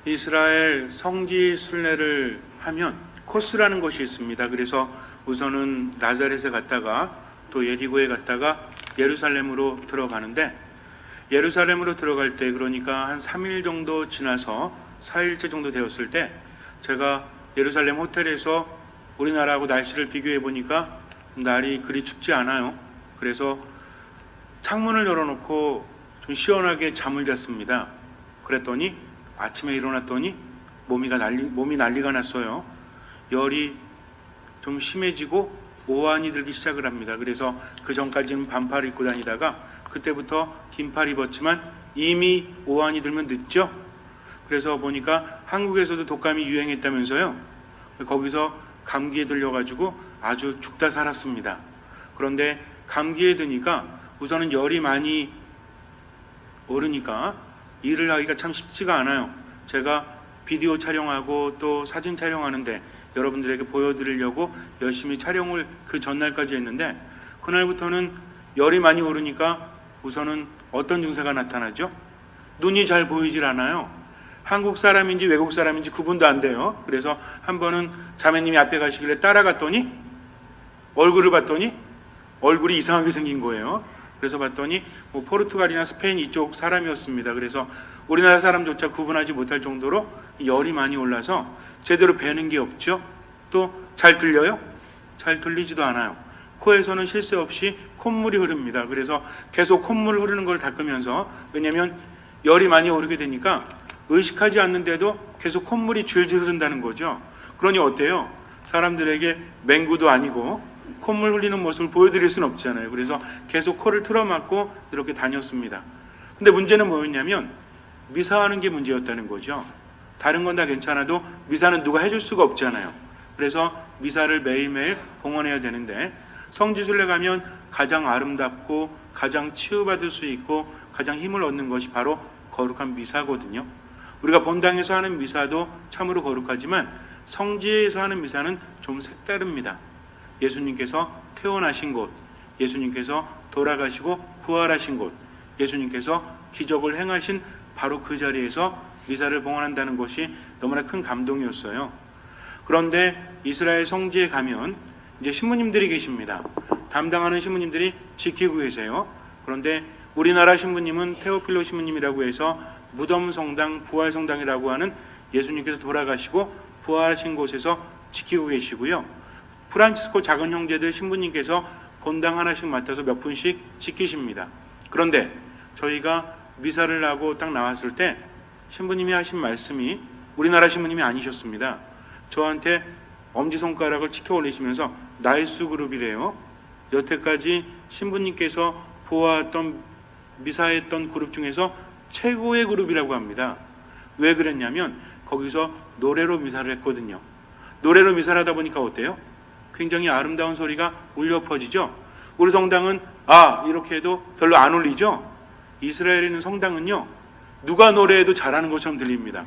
이스라엘 성지 순례를 하면 코스라는 것이 있습니다. 그래서 우선은 나자렛에 갔다가 또 예리고에 갔다가 예루살렘으로 들어가는데, 예루살렘으로 들어갈 때 그러니까 한 3일 정도 지나서 4일째 정도 되었을 때 제가 예루살렘 호텔에서 우리나라하고 날씨를 비교해 보니까 날이 그리 춥지 않아요. 그래서 창문을 열어놓고 좀 시원하게 잠을 잤습니다. 그랬더니 아침에 일어났더니 몸이 난리가 났어요. 열이 좀 심해지고 오한이 들기 시작을 합니다. 그래서 그 전까지는 반팔을 입고 다니다가 그때부터 긴팔 입었지만 이미 오한이 들면 늦죠. 그래서 보니까 한국에서도 독감이 유행했다면서요. 거기서 감기에 들려가지고 아주 죽다 살았습니다. 그런데 감기에 드니까 우선은 열이 많이 오르니까 일을 하기가 참 쉽지가 않아요. 제가 비디오 촬영하고 또 사진 촬영하는데 여러분들에게 보여드리려고 열심히 촬영을 그 전날까지 했는데, 그날부터는 열이 많이 오르니까 우선은 어떤 증세가 나타나죠? 눈이 잘 보이질 않아요. 한국 사람인지 외국 사람인지 구분도 안 돼요. 그래서 한 번은 자매님이 앞에 가시길래 따라갔더니 얼굴을 봤더니 얼굴이 이상하게 생긴 거예요. 그래서 봤더니 포르투갈이나 스페인 이쪽 사람이었습니다. 그래서 우리나라 사람조차 구분하지 못할 정도로 열이 많이 올라서 제대로 배는 게 없죠. 또 잘 들려요? 잘 들리지도 않아요. 코에서는 쉴 새 없이 콧물이 흐릅니다. 그래서 계속 콧물 흐르는 걸 닦으면서, 왜냐하면 열이 많이 오르게 되니까 의식하지 않는데도 계속 콧물이 줄줄 흐른다는 거죠. 그러니 어때요? 사람들에게 맹구도 아니고 콧물 흘리는 모습을 보여드릴 수는 없잖아요. 그래서 계속 코를 틀어막고 이렇게 다녔습니다. 근데 문제는 뭐였냐면 미사하는 게 문제였다는 거죠. 다른 건 다 괜찮아도 미사는 누가 해줄 수가 없잖아요. 그래서 미사를 매일매일 봉헌해야 되는데, 성지순례 가면 가장 아름답고 가장 치유받을 수 있고 가장 힘을 얻는 것이 바로 거룩한 미사거든요. 우리가 본당에서 하는 미사도 참으로 거룩하지만 성지에서 하는 미사는 좀 색다릅니다. 예수님께서 태어나신 곳, 예수님께서 돌아가시고 부활하신 곳, 예수님께서 기적을 행하신 바로 그 자리에서 미사를 봉헌한다는 것이 너무나 큰 감동이었어요. 그런데 이스라엘 성지에 가면 이제 신부님들이 계십니다. 담당하는 신부님들이 지키고 계세요. 그런데 우리나라 신부님은 테오필로 신부님이라고 해서 무덤성당, 부활성당이라고 하는 예수님께서 돌아가시고 부활하신 곳에서 지키고 계시고요. 프란치스코 작은 형제들 신부님께서 본당 하나씩 맡아서 몇 분씩 지키십니다. 그런데 저희가 미사를 하고 딱 나왔을 때 신부님이 하신 말씀이 우리나라 신부님이 아니셨습니다. 저한테 엄지손가락을 치켜 올리시면서 나이스 그룹이래요. 여태까지 신부님께서 보아왔던 미사했던 그룹 중에서 최고의 그룹이라고 합니다. 왜 그랬냐면 거기서 노래로 미사를 했거든요. 노래로 미사를 하다 보니까 어때요? 굉장히 아름다운 소리가 울려 퍼지죠. 우리 성당은 이렇게 해도 별로 안 울리죠. 이스라엘에 있는 성당은요, 누가 노래해도 잘하는 것처럼 들립니다.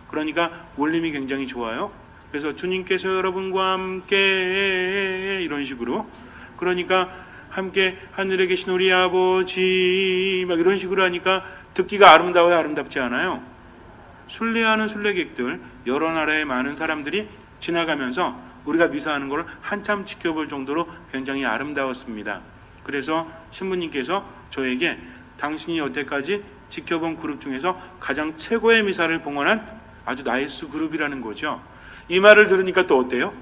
그러니까 울림이 굉장히 좋아요. 그래서 주님께서 여러분과 함께 이런 식으로, 그러니까 함께 하늘에 계신 우리 아버지 막 이런 식으로 하니까 듣기가 아름다워요, 아름답지 않아요? 순례하는 순례객들, 여러 나라의 많은 사람들이 지나가면서 우리가 미사하는 것을 한참 지켜볼 정도로 굉장히 아름다웠습니다. 그래서 신부님께서 저에게 당신이 여태까지 지켜본 그룹 중에서 가장 최고의 미사를 봉헌한 아주 나이스 그룹이라는 거죠. 이 말을 들으니까 또 어때요?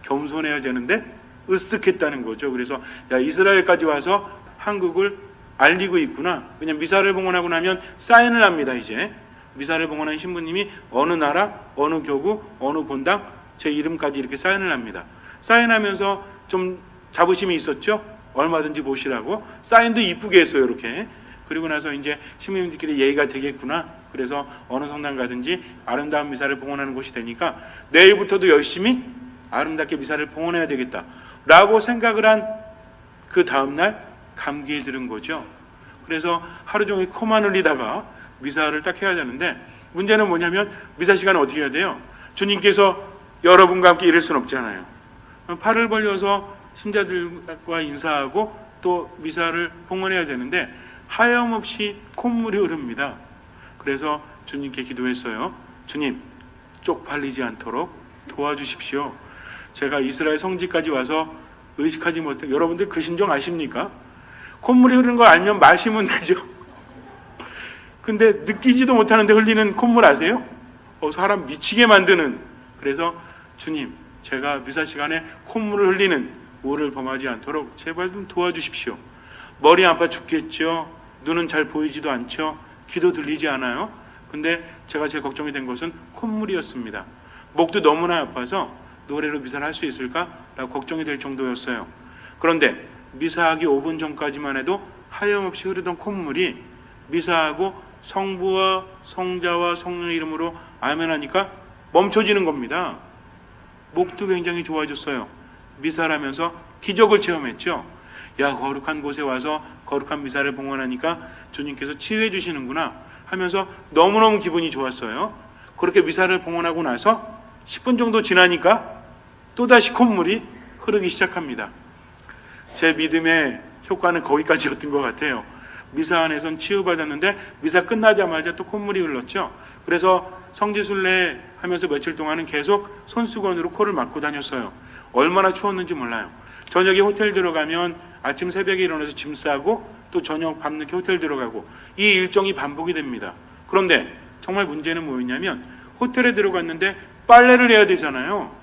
겸손해야 되는데 으쓱했다는 거죠. 그래서 이스라엘까지 와서 한국을 알리고 있구나. 왜냐하면 미사를 봉헌하고 나면 사인을 합니다. 이제 미사를 봉헌한 신부님이 어느 나라, 어느 교구, 어느 본당 제 이름까지 이렇게 사인을 합니다. 사인하면서 좀 자부심이 있었죠. 얼마든지 보시라고 사인도 이쁘게 했어요. 이렇게. 그리고 나서 이제 신부님들끼리 예의가 되겠구나. 그래서 어느 성당 가든지 아름다운 미사를 봉헌하는 곳이 되니까 내일부터도 열심히 아름답게 미사를 봉헌해야 되겠다 라고 생각을 한 그 다음날 감기에 들은 거죠. 그래서 하루 종일 코만 흘리다가 미사를 딱 해야 되는데, 문제는 뭐냐면 미사 시간은 어떻게 해야 돼요? 주님께서 여러분과 함께 이럴 수는 없잖아요. 팔을 벌려서 신자들과 인사하고 또 미사를 봉헌해야 되는데 하염없이 콧물이 흐릅니다. 그래서 주님께 기도했어요. 주님, 쪽팔리지 않도록 도와주십시오. 제가 이스라엘 성지까지 와서 의식하지 못해. 여러분들 그 심정 아십니까? 콧물이 흐르는 걸 알면 마시면 되죠. 근데 느끼지도 못하는데 흘리는 콧물 아세요? 사람 미치게 만드는. 그래서 주님, 제가 미사 시간에 콧물을 흘리는 우를 범하지 않도록 제발 좀 도와주십시오. 머리 아파 죽겠죠. 눈은 잘 보이지도 않죠. 귀도 들리지 않아요. 근데 제가 제일 걱정이 된 것은 콧물이었습니다. 목도 너무나 아파서 노래로 미사를 할 수 있을까라고 걱정이 될 정도였어요. 그런데 미사하기 5분 전까지만 해도 하염없이 흐르던 콧물이 미사하고 성부와 성자와 성령의 이름으로 아멘하니까 멈춰지는 겁니다. 목도 굉장히 좋아졌어요. 미사를 하면서 기적을 체험했죠. 야, 거룩한 곳에 와서 거룩한 미사를 봉헌하니까 주님께서 치유해 주시는구나 하면서 너무너무 기분이 좋았어요. 그렇게 미사를 봉헌하고 나서 10분 정도 지나니까 또다시 콧물이 흐르기 시작합니다. 제 믿음의 효과는 거기까지였던 것 같아요. 미사 안에선 치유받았는데 미사 끝나자마자 또 콧물이 흘렀죠. 그래서 성지순례 하면서 며칠 동안은 계속 손수건으로 코를 막고 다녔어요. 얼마나 추웠는지 몰라요. 저녁에 호텔 들어가면 아침 새벽에 일어나서 짐 싸고 또 저녁 밤늦게 호텔 들어가고 이 일정이 반복이 됩니다. 그런데 정말 문제는 뭐였냐면 호텔에 들어갔는데 빨래를 해야 되잖아요.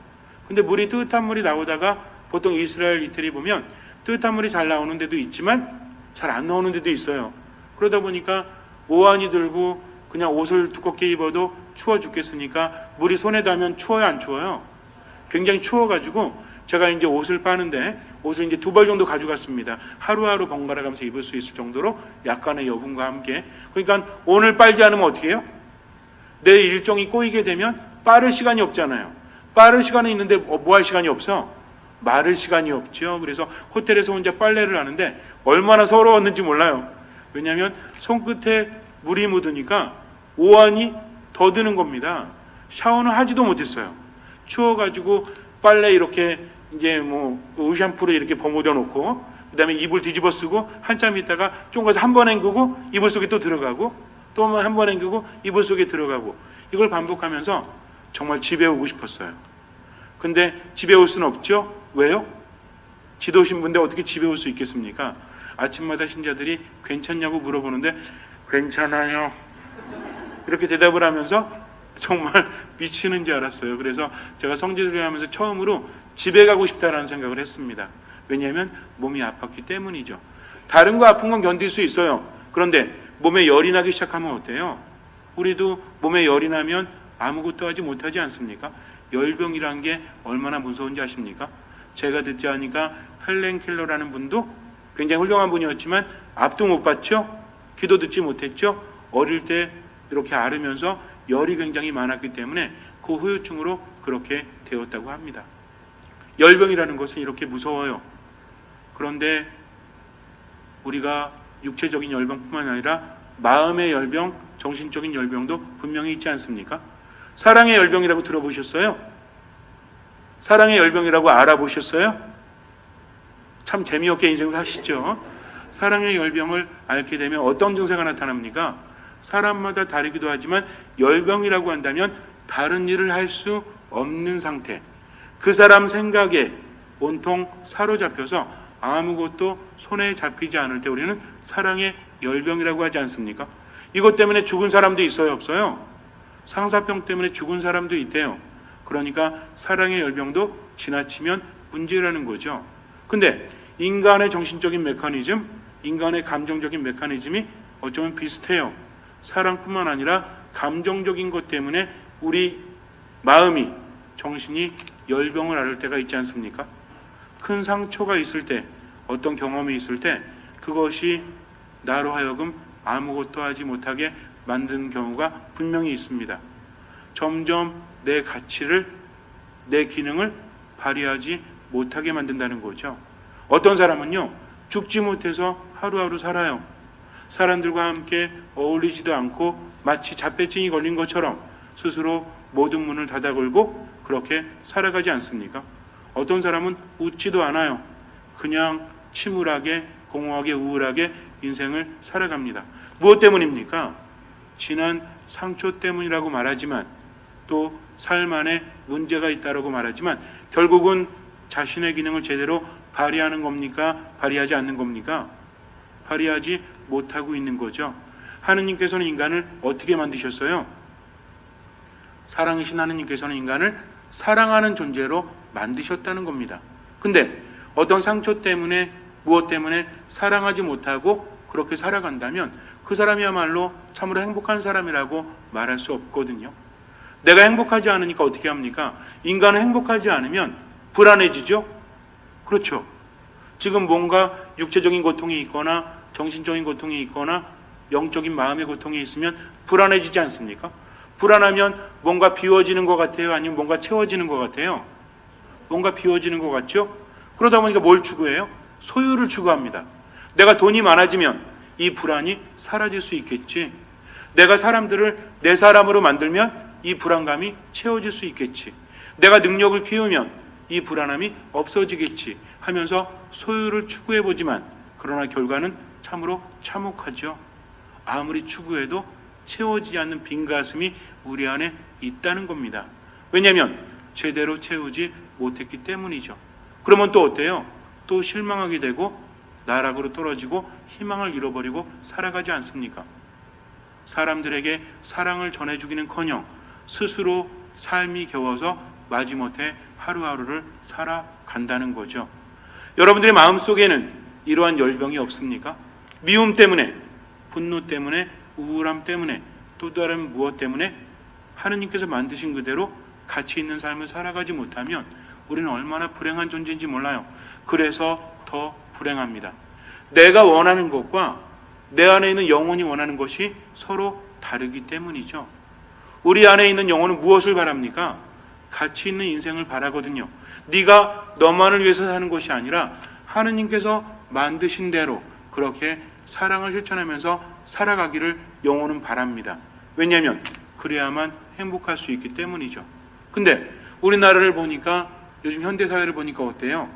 근데 물이 뜨뜻한 물이 나오다가 보통 이스라엘 이태리 보면 뜨뜻한 물이 잘 나오는 데도 있지만 잘 안 나오는 데도 있어요. 그러다 보니까 오한이 들고 그냥 옷을 두껍게 입어도 추워 죽겠으니까 물이 손에 닿으면 추워요, 안 추워요? 굉장히 추워가지고 제가 이제 옷을 빠는데 옷을 이제 2벌 정도 가져갔습니다. 하루하루 번갈아 가면서 입을 수 있을 정도로 약간의 여분과 함께. 그러니까 오늘 빨지 않으면 어떻게 해요? 내 일정이 꼬이게 되면 빠를 시간이 없잖아요. 빠를 시간이 있는데 뭐 할 시간이 없어? 마를 시간이 없죠. 그래서 호텔에서 혼자 빨래를 하는데 얼마나 서러웠는지 몰라요. 왜냐하면 손끝에 물이 묻으니까 오한이 더 드는 겁니다. 샤워는 하지도 못했어요. 추워가지고 빨래 이렇게 이제 뭐 의샴푸를 이렇게 버무려 놓고 그다음에 이불 뒤집어 쓰고 한참 있다가 좀 가서 한 번 헹구고 이불 속에 또 들어가고 또 한 번 헹구고 이불 속에 들어가고 이걸 반복하면서 정말 집에 오고 싶었어요. 근데 집에 올 수는 없죠. 왜요? 지도신 분인데 어떻게 집에 올 수 있겠습니까? 아침마다 신자들이 괜찮냐고 물어보는데 괜찮아요. 이렇게 대답을 하면서 정말 미치는 줄 알았어요. 그래서 제가 성지순례 하면서 처음으로 집에 가고 싶다라는 생각을 했습니다. 왜냐하면 몸이 아팠기 때문이죠. 다른 거 아픈 건 견딜 수 있어요. 그런데 몸에 열이 나기 시작하면 어때요? 우리도 몸에 열이 나면 아무것도 하지 못하지 않습니까? 열병이라는 게 얼마나 무서운지 아십니까? 제가 듣지 않으니까 헬렌 켈러라는 분도 굉장히 훌륭한 분이었지만 앞도 못 봤죠? 귀도 듣지 못했죠? 어릴 때 이렇게 앓으면서 열이 굉장히 많았기 때문에 그 후유증으로 그렇게 되었다고 합니다. 열병이라는 것은 이렇게 무서워요. 그런데 우리가 육체적인 열병뿐만 아니라 마음의 열병, 정신적인 열병도 분명히 있지 않습니까? 사랑의 열병이라고 들어보셨어요? 사랑의 열병이라고 알아보셨어요? 참 재미없게 인생 사시죠? 사랑의 열병을 앓게 되면 어떤 증세가 나타납니까? 사람마다 다르기도 하지만 열병이라고 한다면 다른 일을 할 수 없는 상태. 그 사람 생각에 온통 사로잡혀서 아무것도 손에 잡히지 않을 때 우리는 사랑의 열병이라고 하지 않습니까? 이것 때문에 죽은 사람도 있어요, 없어요? 상사병 때문에 죽은 사람도 있대요. 그러니까 사랑의 열병도 지나치면 문제라는 거죠. 근데 인간의 정신적인 메커니즘, 인간의 감정적인 메커니즘이 어쩌면 비슷해요. 사랑뿐만 아니라 감정적인 것 때문에 우리 마음이, 정신이 열병을 앓을 때가 있지 않습니까? 큰 상처가 있을 때, 어떤 경험이 있을 때 그것이 나로 하여금 아무것도 하지 못하게 만든 경우가 분명히 있습니다. 점점 내 가치를, 내 기능을 발휘하지 못하게 만든다는 거죠. 어떤 사람은요, 죽지 못해서 하루하루 살아요. 사람들과 함께 어울리지도 않고 마치 자폐증이 걸린 것처럼 스스로 모든 문을 닫아 걸고 그렇게 살아가지 않습니까? 어떤 사람은 웃지도 않아요. 그냥 침울하게, 공허하게, 우울하게 인생을 살아갑니다. 무엇 때문입니까? 지난 상처 때문이라고 말하지만 또 삶 안에 문제가 있다라고 말하지만 결국은 자신의 기능을 제대로 발휘하는 겁니까? 발휘하지 않는 겁니까? 발휘하지 못하고 있는 거죠. 하느님께서는 인간을 어떻게 만드셨어요? 사랑이신 하느님께서는 인간을 사랑하는 존재로 만드셨다는 겁니다. 근데 어떤 상처 때문에 무엇 때문에 사랑하지 못하고 그렇게 살아간다면 그 사람이야말로 참으로 행복한 사람이라고 말할 수 없거든요. 내가 행복하지 않으니까 어떻게 합니까? 인간은 행복하지 않으면 불안해지죠? 그렇죠. 지금 뭔가 육체적인 고통이 있거나 정신적인 고통이 있거나 영적인 마음의 고통이 있으면 불안해지지 않습니까? 불안하면 뭔가 비워지는 것 같아요? 아니면 뭔가 채워지는 것 같아요? 뭔가 비워지는 것 같죠? 그러다 보니까 뭘 추구해요? 소유를 추구합니다. 내가 돈이 많아지면 이 불안이 사라질 수 있겠지. 내가 사람들을 내 사람으로 만들면 이 불안감이 채워질 수 있겠지. 내가 능력을 키우면 이 불안함이 없어지겠지 하면서 소유를 추구해보지만 그러나 결과는 참으로 참혹하죠. 아무리 추구해도 채워지지 않는 빈 가슴이 우리 안에 있다는 겁니다. 왜냐하면 제대로 채우지 못했기 때문이죠. 그러면 또 어때요? 또 실망하게 되고 나락으로 떨어지고 희망을 잃어버리고 살아가지 않습니까? 사람들에게 사랑을 전해주기는커녕 스스로 삶이 겨워서 마지못해 하루하루를 살아간다는 거죠. 여러분들의 마음속에는 이러한 열병이 없습니까? 미움 때문에, 분노 때문에, 우울함 때문에, 또 다른 무엇 때문에 하느님께서 만드신 그대로 가치 있는 삶을 살아가지 못하면 우리는 얼마나 불행한 존재인지 몰라요. 그래서 더 불행합니다. 내가 원하는 것과 내 안에 있는 영혼이 원하는 것이 서로 다르기 때문이죠. 우리 안에 있는 영혼은 무엇을 바랍니까? 가치 있는 인생을 바라거든요. 네가 너만을 위해서 사는 것이 아니라 하느님께서 만드신 대로 그렇게 사랑을 실천하면서 살아가기를 영혼은 바랍니다. 왜냐하면 그래야만 행복할 수 있기 때문이죠. 근데 우리나라를 보니까 요즘 현대사회를 보니까 어때요?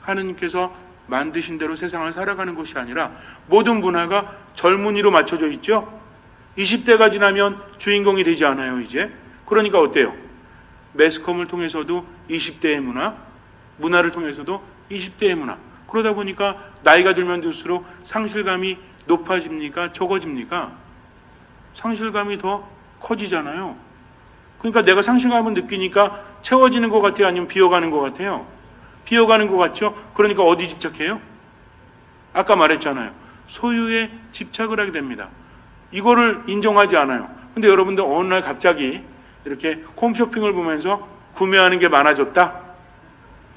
하느님께서 만드신 대로 세상을 살아가는 것이 아니라 모든 문화가 젊은이로 맞춰져 있죠. 20대가 지나면 주인공이 되지 않아요 이제. 그러니까 어때요? 매스컴을 통해서도 20대의 문화, 문화를 통해서도 20대의 문화. 그러다 보니까 나이가 들면 들수록 상실감이 높아집니까? 적어집니까? 상실감이 더 커지잖아요. 그러니까 내가 상실감을 느끼니까 채워지는 것 같아요? 아니면 비어가는 것 같아요? 비어가는 것 같죠? 그러니까 어디 집착해요? 아까 말했잖아요. 소유에 집착을 하게 됩니다. 이거를 인정하지 않아요. 근데 여러분들 어느 날 갑자기 이렇게 홈쇼핑을 보면서 구매하는 게 많아졌다?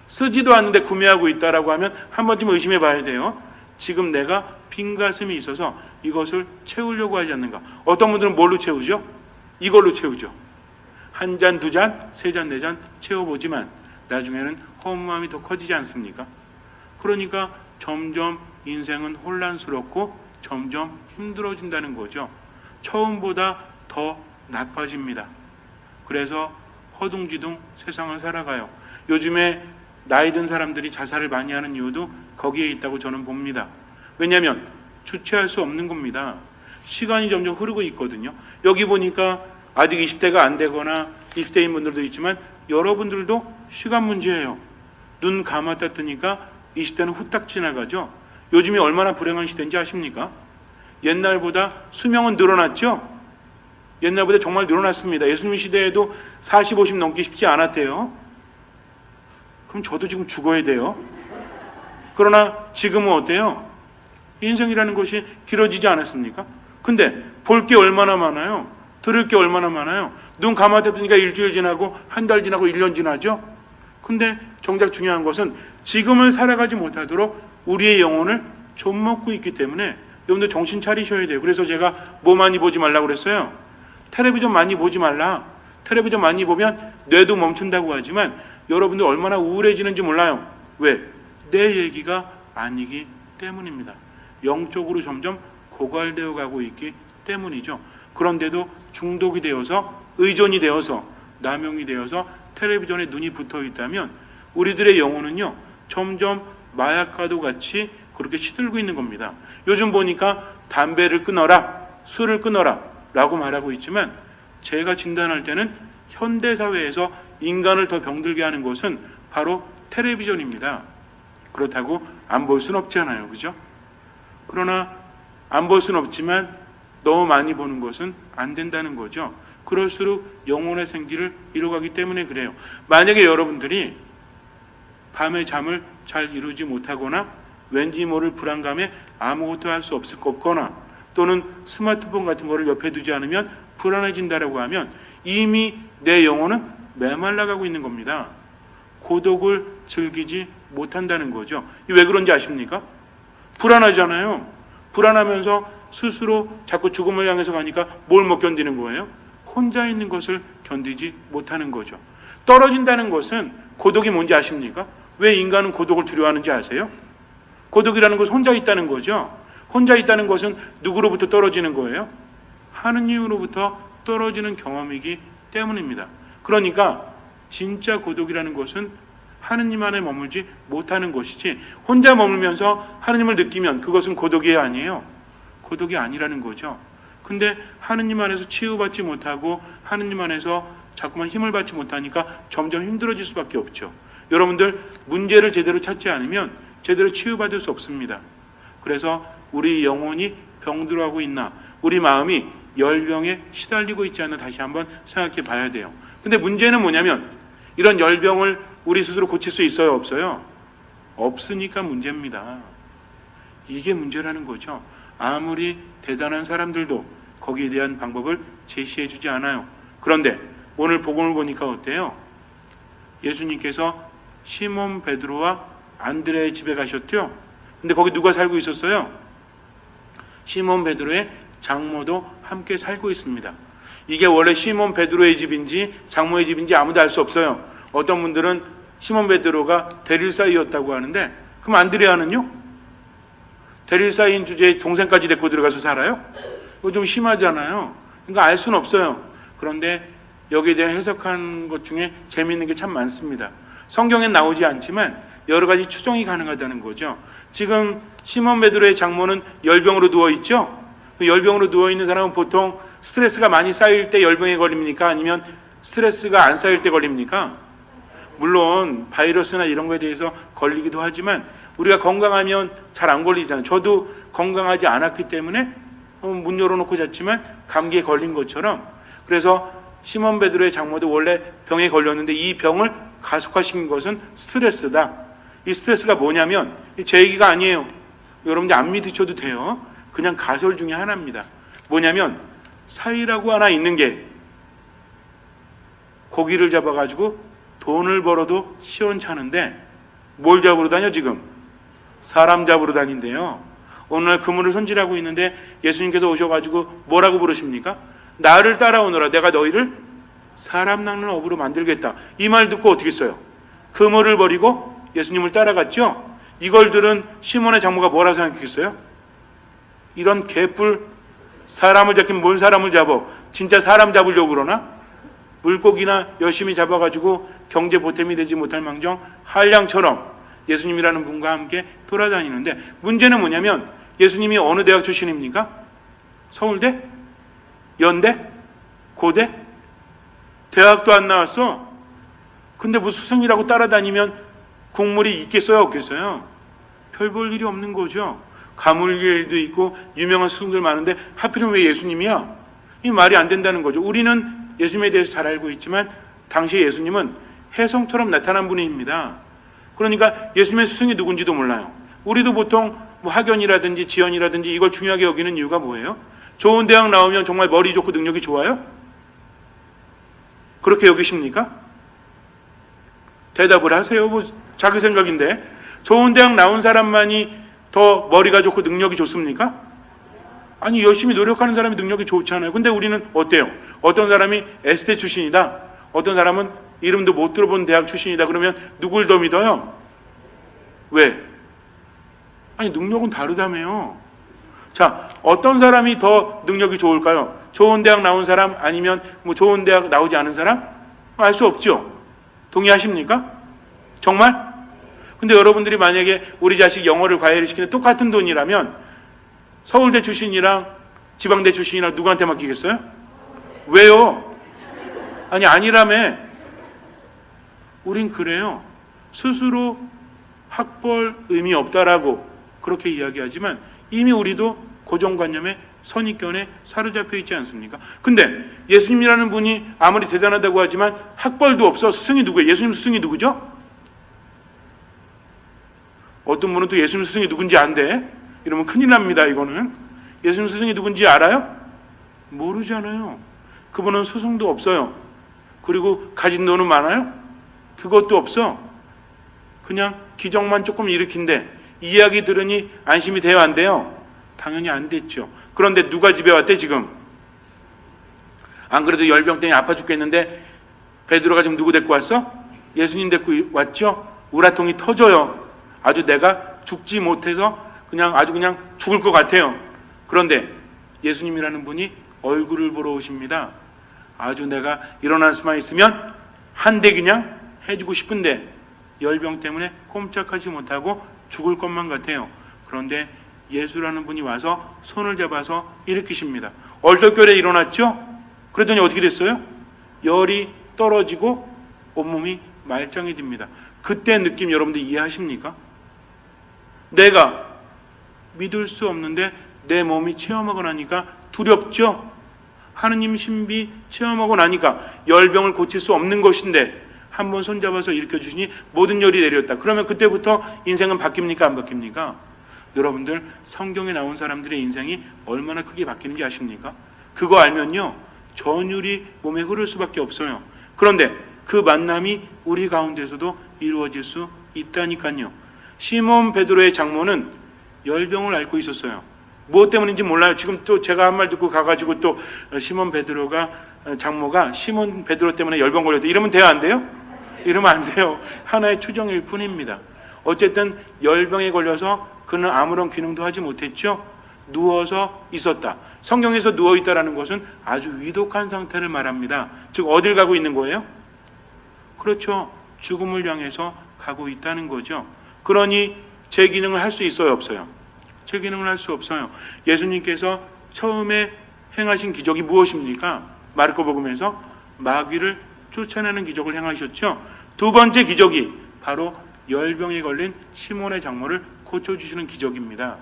쓰지도 않는데 구매하고 있다라고 하면 한 번쯤 의심해 봐야 돼요. 지금 내가 빈 가슴이 있어서 이것을 채우려고 하지 않는가? 어떤 분들은 뭘로 채우죠? 이걸로 채우죠. 한 잔, 두 잔, 세 잔, 네 잔 채워보지만 나중에는 허무함이 더 커지지 않습니까? 그러니까 점점 인생은 혼란스럽고 점점 힘들어진다는 거죠. 처음보다 더 나빠집니다. 그래서 허둥지둥 세상을 살아가요. 요즘에 나이 든 사람들이 자살을 많이 하는 이유도 거기에 있다고 저는 봅니다. 왜냐하면 주체할 수 없는 겁니다. 시간이 점점 흐르고 있거든요. 여기 보니까 아직 20대가 안 되거나 20대인 분들도 있지만 여러분들도 시간 문제예요. 눈 감았다 뜨니까 20대는 후딱 지나가죠. 요즘이 얼마나 불행한 시대인지 아십니까? 옛날보다 수명은 늘어났죠? 옛날보다 정말 늘어났습니다. 예수님 시대에도 40, 50 넘기 쉽지 않았대요. 그럼 저도 지금 죽어야 돼요. 그러나 지금은 어때요? 인생이라는 것이 길어지지 않았습니까? 근데 볼 게 얼마나 많아요? 들을 게 얼마나 많아요? 눈 감았다 뜨니까 일주일 지나고 한 달 지나고 1년 지나죠? 근데 정작 중요한 것은 지금을 살아가지 못하도록 우리의 영혼을 좀먹고 있기 때문에 여러분들 정신 차리셔야 돼요. 그래서 제가 뭐 많이 보지 말라고 그랬어요? 텔레비전 많이 보지 말라. 텔레비전 많이 보면 뇌도 멈춘다고 하지만 여러분들 얼마나 우울해지는지 몰라요. 왜? 내 얘기가 아니기 때문입니다. 영적으로 점점 고갈되어 가고 있기 때문이죠. 그런데도 중독이 되어서 의존이 되어서 남용이 되어서 텔레비전에 눈이 붙어 있다면 우리들의 영혼은요 점점 마약과도 같이 그렇게 시들고 있는 겁니다. 요즘 보니까 담배를 끊어라, 술을 끊어라 라고 말하고 있지만 제가 진단할 때는 현대사회에서 인간을 더 병들게 하는 것은 바로 텔레비전입니다. 그렇다고 안 볼 수는 없잖아요. 그죠? 그러나 안 볼 수는 없지만 너무 많이 보는 것은 안 된다는 거죠. 그럴수록 영혼의 생기를 잃어가기 때문에 그래요. 만약에 여러분들이 밤에 잠을 잘 이루지 못하거나 왠지 모를 불안감에 아무것도 할 수 없거나 또는 스마트폰 같은 거를 옆에 두지 않으면 불안해진다라고 하면 이미 내 영혼은 메말라가고 있는 겁니다. 고독을 즐기지 못한다는 거죠. 왜 그런지 아십니까? 불안하잖아요. 불안하면서 스스로 자꾸 죽음을 향해서 가니까 뭘 못 견디는 거예요? 혼자 있는 것을 견디지 못하는 거죠. 떨어진다는 것은 고독이 뭔지 아십니까? 왜 인간은 고독을 두려워하는지 아세요? 고독이라는 것은 혼자 있다는 거죠. 혼자 있다는 것은 누구로부터 떨어지는 거예요? 하느님으로부터 떨어지는 경험이기 때문입니다. 그러니까 진짜 고독이라는 것은 하느님 안에 머물지 못하는 것이지 혼자 머물면서 하느님을 느끼면 그것은 고독이 아니에요. 고독이 아니라는 거죠. 근데 하느님 안에서 치유받지 못하고 하느님 안에서 자꾸만 힘을 받지 못하니까 점점 힘들어질 수밖에 없죠. 여러분들 문제를 제대로 찾지 않으면 제대로 치유받을 수 없습니다. 그래서 우리 영혼이 병들어하고 있나, 우리 마음이 열병에 시달리고 있지 않나 다시 한번 생각해 봐야 돼요. 근데 문제는 뭐냐면 이런 열병을 우리 스스로 고칠 수 있어요, 없어요? 없으니까 문제입니다. 이게 문제라는 거죠. 아무리 대단한 사람들도 거기에 대한 방법을 제시해 주지 않아요. 그런데 오늘 복음을 보니까 어때요? 예수님께서 시몬 베드로와 안드레의 집에 가셨죠? 근데 거기 누가 살고 있었어요? 시몬 베드로의 장모도 함께 살고 있습니다. 이게 원래 시몬 베드로의 집인지 장모의 집인지 아무도 알 수 없어요. 어떤 분들은 시몬 베드로가 대릴사이였다고 하는데 그럼 안드레아는요? 대릴사이인 주제에 동생까지 데리고 들어가서 살아요? 이거 좀 심하잖아요. 그러니까 알 수는 없어요. 그런데 여기에 대한 해석한 것 중에 재미있는 게 참 많습니다. 성경엔 나오지 않지만 여러 가지 추정이 가능하다는 거죠. 지금 시몬 베드로의 장모는 열병으로 누워있죠? 열병으로 누워있는 사람은 보통 스트레스가 많이 쌓일 때 열병에 걸립니까? 아니면 스트레스가 안 쌓일 때 걸립니까? 물론 바이러스나 이런 거에 대해서 걸리기도 하지만 우리가 건강하면 잘 안 걸리잖아요. 저도 건강하지 않았기 때문에 문 열어놓고 잤지만 감기에 걸린 것처럼, 그래서 시몬 베드로의 장모도 원래 병에 걸렸는데 이 병을 가속화시킨 것은 스트레스다. 이 스트레스가 뭐냐면 제 얘기가 아니에요. 여러분들 안 믿으셔도 돼요. 그냥 가설 중에 하나입니다. 뭐냐면 사이라고 하나 있는 게 고기를 잡아가지고 돈을 벌어도 시원찮은데 뭘 잡으러 다녀 지금? 사람 잡으러 다닌대요. 오늘 그물을 손질하고 있는데 예수님께서 오셔가지고 뭐라고 부르십니까? 나를 따라오너라. 내가 너희를 사람 낚는 어부로 만들겠다. 이 말 듣고 어떻게 써요? 그물을 버리고 예수님을 따라갔죠? 이걸 들은 시몬의 장모가 뭐라 생각했어요? 이런 개뿔, 사람을 잡긴 뭔 사람을 잡아? 진짜 사람 잡으려고 그러나? 물고기나 열심히 잡아가지고 경제 보탬이 되지 못할 망정 한량처럼 예수님이라는 분과 함께 돌아다니는데, 문제는 뭐냐면 예수님이 어느 대학 출신입니까? 서울대? 연대? 고대? 대학도 안 나왔어. 근데 뭐 스승이라고 따라다니면 국물이 있겠어요, 없겠어요? 별 볼 일이 없는 거죠. 가물길도 있고 유명한 스승들 많은데 하필이면 왜 예수님이야? 이 말이 안 된다는 거죠. 우리는 예수님에 대해서 잘 알고 있지만 당시 예수님은 혜성처럼 나타난 분입니다. 그러니까 예수님의 스승이 누군지도 몰라요. 우리도 보통 뭐 학연이라든지 지연이라든지 이걸 중요하게 여기는 이유가 뭐예요? 좋은 대학 나오면 정말 머리 좋고 능력이 좋아요? 그렇게 여기십니까? 대답을 하세요. 뭐 자기 생각인데. 좋은 대학 나온 사람만이 더 머리가 좋고 능력이 좋습니까? 아니, 열심히 노력하는 사람이 능력이 좋잖아요. 근데 우리는 어때요? 어떤 사람이 S대 출신이다, 어떤 사람은 이름도 못 들어본 대학 출신이다 그러면 누굴 더 믿어요? 왜? 아니, 능력은 다르다며요. 자, 어떤 사람이 더 능력이 좋을까요? 좋은 대학 나온 사람 아니면 뭐 좋은 대학 나오지 않은 사람? 알 수 없죠. 동의하십니까? 정말? 근데 여러분들이 만약에 우리 자식 영어를 과외를 시키는 똑같은 돈이라면 서울대 출신이랑 지방대 출신이랑 누구한테 맡기겠어요? 왜요? 아니 아니라며. 우린 그래요. 스스로 학벌 의미 없다라고 그렇게 이야기하지만 이미 우리도 고정관념에 선입견에 사로잡혀 있지 않습니까? 근데 예수님이라는 분이 아무리 대단하다고 하지만 학벌도 없어. 스승이 누구예요? 예수님 스승이 누구죠? 어떤 분은 또 예수님 스승이 누군지 안 돼. 이러면 큰일 납니다. 이거는. 예수님 스승이 누군지 알아요? 모르잖아요. 그분은 스승도 없어요. 그리고 가진 돈은 많아요? 그것도 없어. 그냥 기적만 조금 일으킨데 이야기 들으니 안심이 돼요, 안 돼요? 당연히 안 됐죠. 그런데 누가 집에 왔대 지금? 안 그래도 열병 때문에 아파 죽겠는데 베드로가 지금 누구 데리고 왔어? 예수님 데리고 왔죠? 우라통이 터져요. 아주 내가 죽지 못해서 아주 그냥 죽을 것 같아요. 그런데 예수님이라는 분이 얼굴을 보러 오십니다. 아주 내가 일어날 수만 있으면 한 대 그냥 해주고 싶은데 열병 때문에 꼼짝하지 못하고 죽을 것만 같아요. 그런데 예수라는 분이 와서 손을 잡아서 일으키십니다. 얼떨결에 일어났죠? 그랬더니 어떻게 됐어요? 열이 떨어지고 온몸이 말짱해집니다. 그때 느낌 여러분들 이해하십니까? 내가 믿을 수 없는데 내 몸이 체험하고 나니까 두렵죠? 하느님 신비 체험하고 나니까 열병을 고칠 수 없는 것인데 한번 손잡아서 일으켜주시니 모든 열이 내렸다. 그러면 그때부터 인생은 바뀝니까? 안 바뀝니까? 여러분들 성경에 나온 사람들의 인생이 얼마나 크게 바뀌는지 아십니까? 그거 알면요 전율이 몸에 흐를 수밖에 없어요. 그런데 그 만남이 우리 가운데서도 이루어질 수 있다니까요. 시몬 베드로의 장모는 열병을 앓고 있었어요. 무엇 때문인지 몰라요. 지금 또 제가 한 말 듣고 가가지고 또 시몬 베드로가 장모가 시몬 베드로 때문에 열병 걸렸다 이러면 돼요, 안 돼요? 이러면 안 돼요. 하나의 추정일 뿐입니다. 어쨌든 열병에 걸려서 그는 아무런 기능도 하지 못했죠. 누워서 있었다. 성경에서 누워있다라는 것은 아주 위독한 상태를 말합니다. 즉 어딜 가고 있는 거예요? 그렇죠. 죽음을 향해서 가고 있다는 거죠. 그러니 제 기능을 할 수 있어요, 없어요? 제 기능을 할 수 없어요. 예수님께서 처음에 행하신 기적이 무엇입니까? 마르코복음에서 마귀를 쫓아내는 기적을 행하셨죠. 두 번째 기적이 바로 열병에 걸린 시몬의 장모를 고쳐주시는 기적입니다.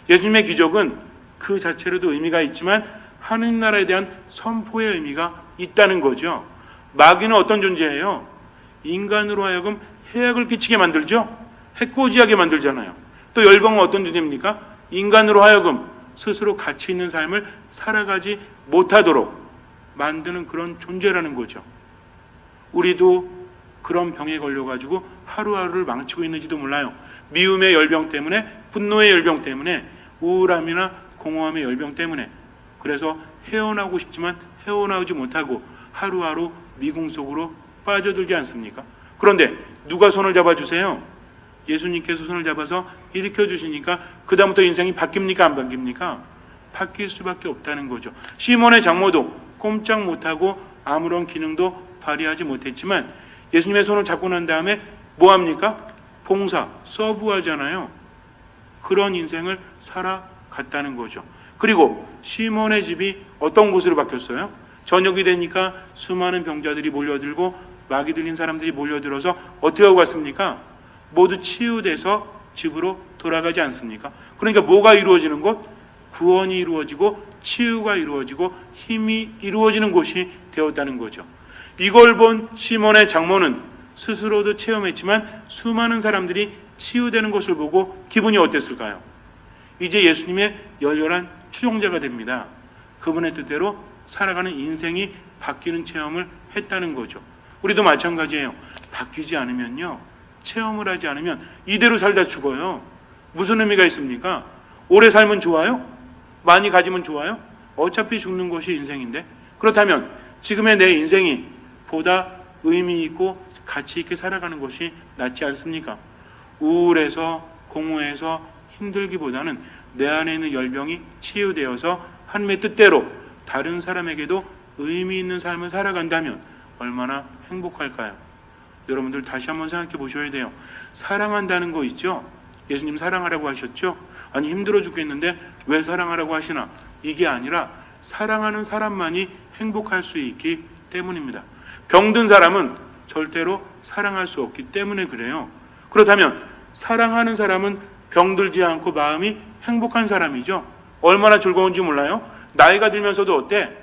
예수님의 기적은 그 자체로도 의미가 있지만 하느님 나라에 대한 선포의 의미가 있다는 거죠. 마귀는 어떤 존재예요? 인간으로 하여금 해악을 끼치게 만들죠. 해코지하게 만들잖아요. 또 열병은 어떤 존재입니까? 인간으로 하여금 스스로 가치 있는 삶을 살아가지 못하도록 만드는 그런 존재라는 거죠. 우리도 그런 병에 걸려가지고 하루하루를 망치고 있는지도 몰라요. 미움의 열병 때문에, 분노의 열병 때문에, 우울함이나 공허함의 열병 때문에. 그래서 헤어나오고 싶지만 헤어나오지 못하고 하루하루 미궁 속으로 빠져들지 않습니까? 그런데 누가 손을 잡아주세요? 예수님께서 손을 잡아서 일으켜주시니까 그 다음부터 인생이 바뀝니까? 안 바뀝니까? 바뀔 수밖에 없다는 거죠. 시몬의 장모도 꼼짝 못하고 아무런 기능도 발휘하지 못했지만 예수님의 손을 잡고 난 다음에 뭐합니까? 봉사, 서브하잖아요. 그런 인생을 살아갔다는 거죠. 그리고 시몬의 집이 어떤 곳으로 바뀌었어요? 저녁이 되니까 수많은 병자들이 몰려들고 마귀 들린 사람들이 몰려들어서 어떻게 하고 갔습니까? 모두 치유돼서 집으로 돌아가지 않습니까? 그러니까 뭐가 이루어지는 곳? 구원이 이루어지고 치유가 이루어지고 힘이 이루어지는 곳이 되었다는 거죠. 이걸 본 시몬의 장모는 스스로도 체험했지만 수많은 사람들이 치유되는 것을 보고 기분이 어땠을까요? 이제 예수님의 열렬한 추종자가 됩니다. 그분의 뜻대로 살아가는 인생이 바뀌는 체험을 했다는 거죠. 우리도 마찬가지예요. 바뀌지 않으면요, 체험을 하지 않으면 이대로 살다 죽어요. 무슨 의미가 있습니까? 오래 살면 좋아요? 많이 가지면 좋아요? 어차피 죽는 것이 인생인데. 그렇다면 지금의 내 인생이 보다 의미 있고 가치 있게 살아가는 것이 낫지 않습니까? 우울해서 공허해서 힘들기보다는 내 안에 있는 열병이 치유되어서 하나님의 뜻대로 다른 사람에게도 의미 있는 삶을 살아간다면 얼마나 행복할까요? 여러분들 다시 한번 생각해 보셔야 돼요. 사랑한다는 거 있죠? 예수님 사랑하라고 하셨죠? 아니 힘들어 죽겠는데 왜 사랑하라고 하시나? 이게 아니라 사랑하는 사람만이 행복할 수 있기 때문입니다. 병든 사람은 절대로 사랑할 수 없기 때문에 그래요. 그렇다면 사랑하는 사람은 병들지 않고 마음이 행복한 사람이죠. 얼마나 즐거운지 몰라요? 나이가 들면서도 어때?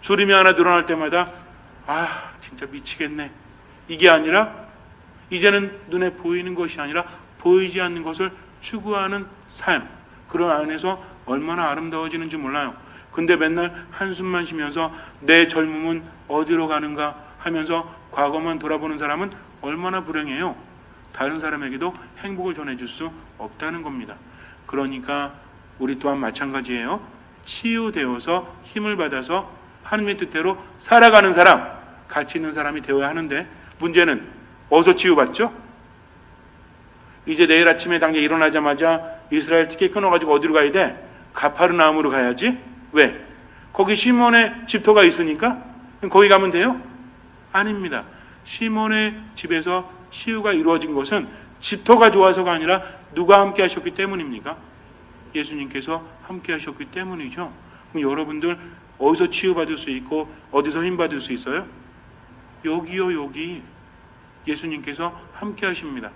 주름이 하나 늘어날 때마다 진짜 미치겠네. 이게 아니라 이제는 눈에 보이는 것이 아니라 보이지 않는 것을 추구하는 삶. 그런 안에서 얼마나 아름다워지는지 몰라요. 근데 맨날 한숨만 쉬면서 내 젊음은 어디로 가는가 하면서 과거만 돌아보는 사람은 얼마나 불행해요. 다른 사람에게도 행복을 전해줄 수 없다는 겁니다. 그러니까 우리 또한 마찬가지예요. 치유되어서 힘을 받아서 하나님의 뜻대로 살아가는 사람, 가치 있는 사람이 되어야 하는데 문제는 어디서 치유받죠? 이제 내일 아침에 당장 일어나자마자 이스라엘 티켓 끊어가지고 어디로 가야 돼? 가파르나움으로 가야지. 왜? 거기 시몬의 집터가 있으니까 거기 가면 돼요? 아닙니다. 시몬의 집에서 치유가 이루어진 것은 집터가 좋아서가 아니라 누가 함께 하셨기 때문입니까? 예수님께서 함께 하셨기 때문이죠. 그럼 여러분들 어디서 치유받을 수 있고 어디서 힘받을 수 있어요? 여기요, 여기. 예수님께서 함께 하십니다.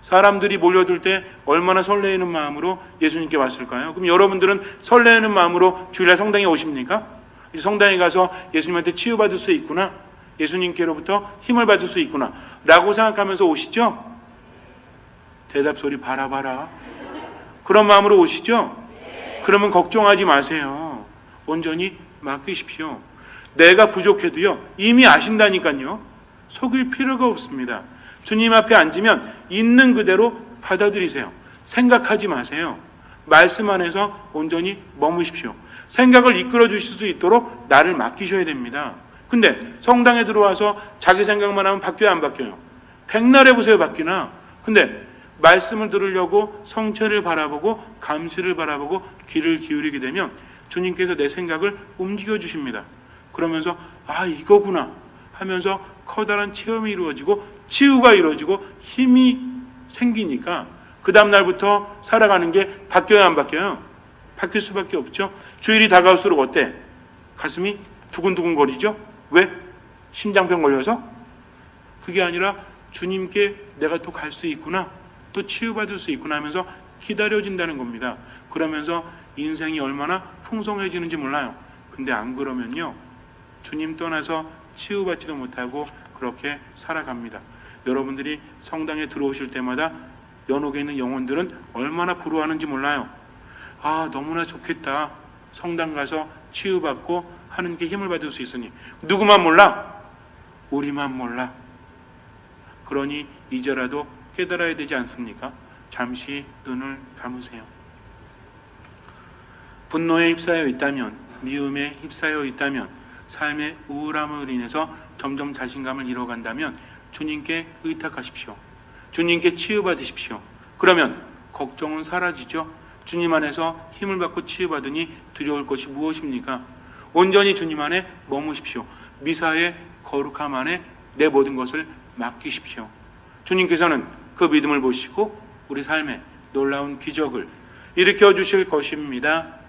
사람들이 몰려들 때 얼마나 설레이는 마음으로 예수님께 왔을까요? 그럼 여러분들은 설레이는 마음으로 주일날 성당에 오십니까? 성당에 가서 예수님한테 치유받을 수 있구나, 예수님께로부터 힘을 받을 수 있구나 라고 생각하면서 오시죠? 대답 소리 봐라. 그런 마음으로 오시죠? 그러면 걱정하지 마세요. 온전히 맡기십시오. 내가 부족해도요, 이미 아신다니까요. 속일 필요가 없습니다. 주님 앞에 앉으면 있는 그대로 받아들이세요. 생각하지 마세요. 말씀 안에서 온전히 머무십시오. 생각을 이끌어 주실 수 있도록 나를 맡기셔야 됩니다. 근데 성당에 들어와서 자기 생각만 하면 바뀌어요, 안 바뀌어요? 백날 해보세요, 바뀌나? 근데 말씀을 들으려고 성체를 바라보고 감시를 바라보고 귀를 기울이게 되면 주님께서 내 생각을 움직여 주십니다. 그러면서 이거구나 하면서 커다란 체험이 이루어지고 치유가 이루어지고 힘이 생기니까 그 다음 날부터 살아가는 게 바뀌어요, 안 바뀌어요? 바뀔 수밖에 없죠. 주일이 다가올수록 어때? 가슴이 두근두근 거리죠? 왜? 심장병 걸려서? 그게 아니라 주님께 내가 또 갈 수 있구나, 또 치유받을 수 있구나 하면서 기다려진다는 겁니다. 그러면서 인생이 얼마나 풍성해지는지 몰라요. 근데 안 그러면요, 주님 떠나서 치유받지도 못하고 그렇게 살아갑니다. 여러분들이 성당에 들어오실 때마다 연옥에 있는 영혼들은 얼마나 부러워하는지 몰라요. 너무나 좋겠다. 성당 가서 치유받고 하나님께 힘을 받을 수 있으니. 누구만 몰라? 우리만 몰라. 그러니 이제라도 깨달아야 되지 않습니까? 잠시 눈을 감으세요. 분노에 휩싸여 있다면, 미움에 휩싸여 있다면, 삶의 우울함으로 인해서 점점 자신감을 잃어간다면 주님께 의탁하십시오. 주님께 치유받으십시오. 그러면 걱정은 사라지죠. 주님 안에서 힘을 받고 치유받으니 두려울 것이 무엇입니까? 온전히 주님 안에 머무십시오. 미사의 거룩함 안에 내 모든 것을 맡기십시오. 주님께서는 그 믿음을 보시고 우리 삶에 놀라운 기적을 일으켜 주실 것입니다.